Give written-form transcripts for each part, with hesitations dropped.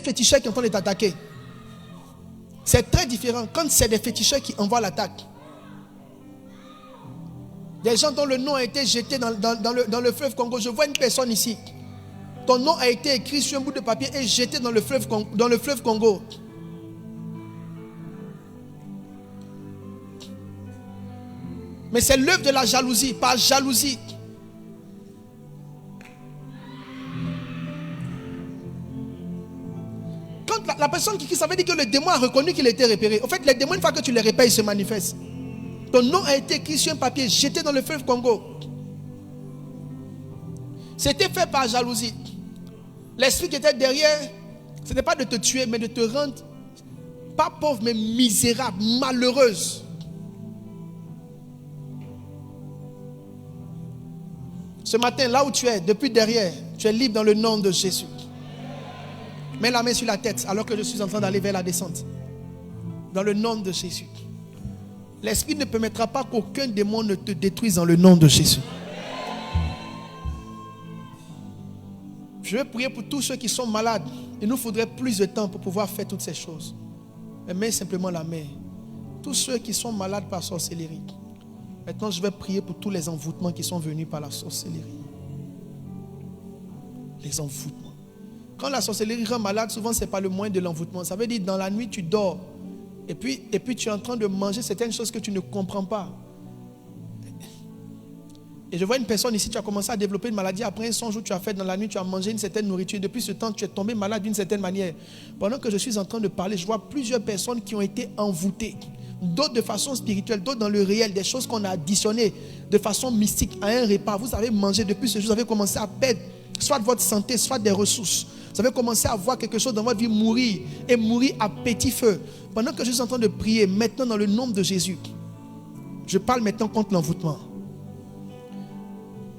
féticheurs qui sont en train de t'attaquer. C'est très différent quand c'est des féticheurs qui envoient l'attaque. Des gens dont le nom a été jeté dans le fleuve Congo. Je vois une personne ici. Ton nom a été écrit sur un bout de papier et jeté dans le fleuve Congo. Mais c'est l'œuvre de la jalousie, par jalousie. Quand la personne qui ça veut dire que le démon a reconnu qu'il était repéré. En fait, les démons, une fois que tu les repères, ils se manifestent. Ton nom a été écrit sur un papier, jeté dans le fleuve Congo. C'était fait par jalousie. L'esprit qui était derrière, ce n'était pas de te tuer, mais de te rendre, pas pauvre, mais misérable, malheureuse. Ce matin, là où tu es, depuis derrière, tu es libre dans le nom de Jésus. Mets la main sur la tête alors que je suis en train d'aller vers la descente. Dans le nom de Jésus. L'esprit ne permettra pas qu'aucun démon ne te détruise dans le nom de Jésus. Je vais prier pour tous ceux qui sont malades. Il nous faudrait plus de temps pour pouvoir faire toutes ces choses. Mais mets simplement la main. Tous ceux qui sont malades par sorcellerie. Maintenant, je vais prier pour tous les envoûtements qui sont venus par la sorcellerie. Les envoûtements. Quand la sorcellerie rend malade, souvent ce n'est pas le moyen de l'envoûtement. Ça veut dire dans la nuit tu dors. Et puis tu es en train de manger certaines choses que tu ne comprends pas. Et je vois une personne ici, tu as commencé à développer une maladie. Après un songe où tu as fait dans la nuit, tu as mangé une certaine nourriture. Depuis ce temps, tu es tombé malade d'une certaine manière. Pendant que je suis en train de parler, je vois plusieurs personnes qui ont été envoûtées. D'autres de façon spirituelle, d'autres dans le réel. Des choses qu'on a additionnées de façon mystique à un repas. Vous avez mangé depuis ce jour, vous avez commencé à perdre soit votre santé, soit des ressources. Vous avez commencé à voir quelque chose dans votre vie mourir et mourir à petit feu. Pendant que je suis en train de prier, maintenant dans le nom de Jésus, je parle maintenant contre l'envoûtement.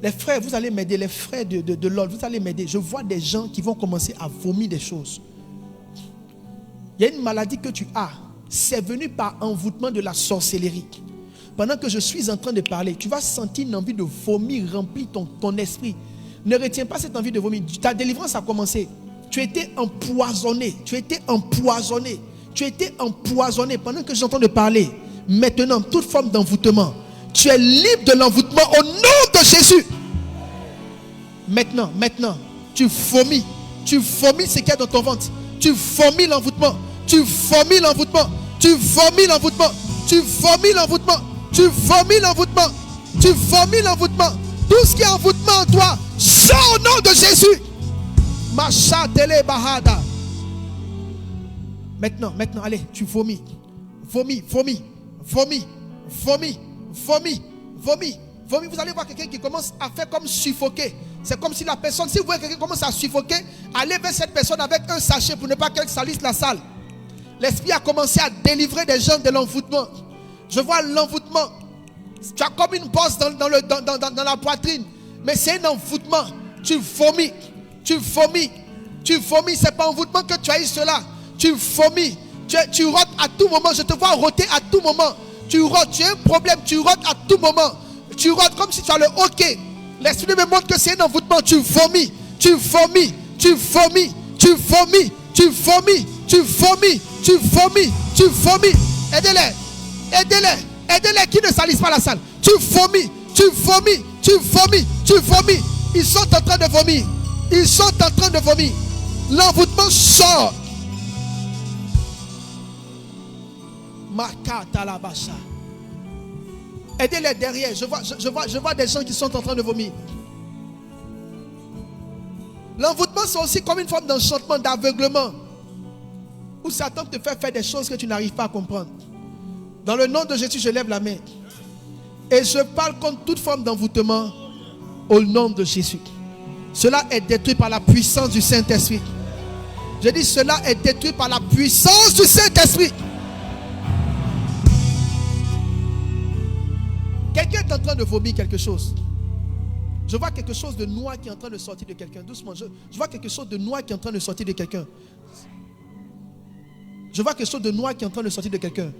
Les frères, vous allez m'aider, les frères de l'ordre, vous allez m'aider. Je vois des gens qui vont commencer à vomir des choses. Il y a une maladie que tu as, c'est venu par envoûtement de la sorcellerie. Pendant que je suis en train de parler, tu vas sentir une envie de vomir remplir ton esprit. Ne retiens pas cette envie de vomir. Ta délivrance a commencé. Tu étais empoisonné. Tu étais empoisonné. Tu étais empoisonné pendant que j'entends de parler. Maintenant, toute forme d'envoûtement, tu es libre de l'envoûtement au nom de Jésus. Maintenant, tu vomis. Tu vomis ce qu'il y a dans ton ventre. Tu vomis l'envoûtement. Tu vomis l'envoûtement. Tu vomis l'envoûtement. Tu vomis l'envoûtement. Tu vomis l'envoûtement. Tu vomis l'envoûtement. Tout ce qui est envoûtement en toi, sors au nom de Jésus. Macha tele bahada. Maintenant, allez, tu vomis. Vomis. Vous allez voir quelqu'un qui commence à faire comme suffoquer. C'est comme si la personne, si vous voyez quelqu'un qui commence à suffoquer, allez vers cette personne avec un sachet pour ne pas qu'elle salisse la salle. L'esprit a commencé à délivrer des gens de l'envoûtement. Je vois l'envoûtement. Tu as comme une bosse dans la poitrine. Mais c'est un envoûtement. Tu vomis. C'est pas envoûtement que tu as eu cela. Tu vomis. Tu rotes à tout moment. Je te vois roter à tout moment. Tu rotes. Tu as un problème. Tu rotes à tout moment. Tu rotes comme si tu as le hoquet. L'esprit me montre que c'est un envoûtement. Tu vomis. Aidez-les qui ne salissent pas la salle. Tu vomis. Ils sont en train de vomir. L'envoûtement sort. Aidez-les derrière. Je vois des gens qui sont en train de vomir. L'envoûtement, c'est aussi comme une forme d'enchantement, d'aveuglement, où Satan te fait faire des choses que tu n'arrives pas à comprendre. Dans le nom de Jésus, je lève la main. Et je parle contre toute forme d'envoûtement au nom de Jésus. Cela est détruit par la puissance du Saint-Esprit. Je dis cela est détruit par la puissance du Saint-Esprit. Quelqu'un est en train de vomir quelque chose. Je vois quelque chose de noir qui est en train de sortir de quelqu'un. Doucement, je vois quelque chose de noir qui est en train de sortir de quelqu'un. Je vois quelque chose de noir qui est en train de sortir de quelqu'un.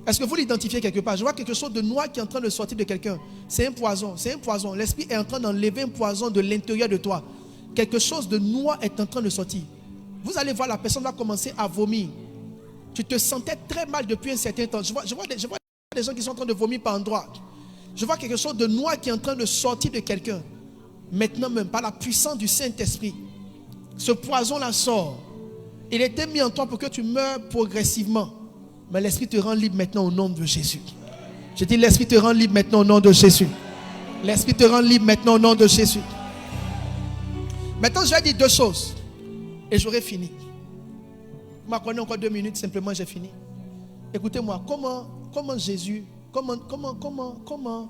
Est-ce que vous l'identifiez quelque part? Je vois quelque chose de noir qui est en train de sortir de quelqu'un. C'est un poison. L'esprit est en train d'enlever un poison de l'intérieur de toi. Quelque chose de noir est en train de sortir. Vous allez voir, la personne va commencer à vomir. Tu te sentais très mal depuis un certain temps. Je vois des gens qui sont en train de vomir par endroits. Je vois quelque chose de noir qui est en train de sortir de quelqu'un. Maintenant même, par la puissance du Saint-Esprit, ce poison-là sort. Il était mis en toi pour que tu meurs progressivement. Mais l'Esprit te rend libre maintenant au nom de Jésus. Je dis, l'Esprit te rend libre maintenant au nom de Jésus. L'Esprit te rend libre maintenant au nom de Jésus. Maintenant, je vais dire deux choses. Et j'aurai fini. Vous m'accordez encore 2 minutes, simplement j'ai fini. Écoutez-moi, comment Jésus, comment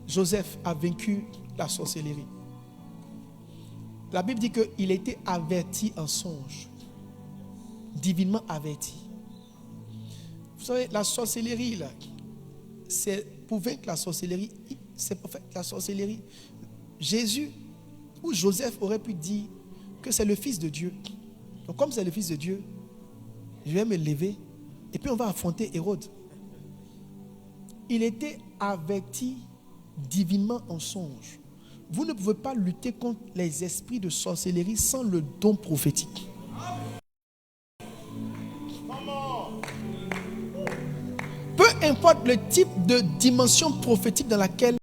Joseph a vaincu la sorcellerie? La Bible dit qu'il a été averti en songe. Divinement averti. Vous savez, la sorcellerie, là, c'est pour vaincre la sorcellerie, c'est pour faire la sorcellerie. Jésus ou Joseph aurait pu dire que c'est le Fils de Dieu. Donc comme c'est le Fils de Dieu, je vais me lever et puis on va affronter Hérode. Il était averti divinement en songe. Vous ne pouvez pas lutter contre les esprits de sorcellerie sans le don prophétique. Peu importe le type de dimension prophétique dans laquelle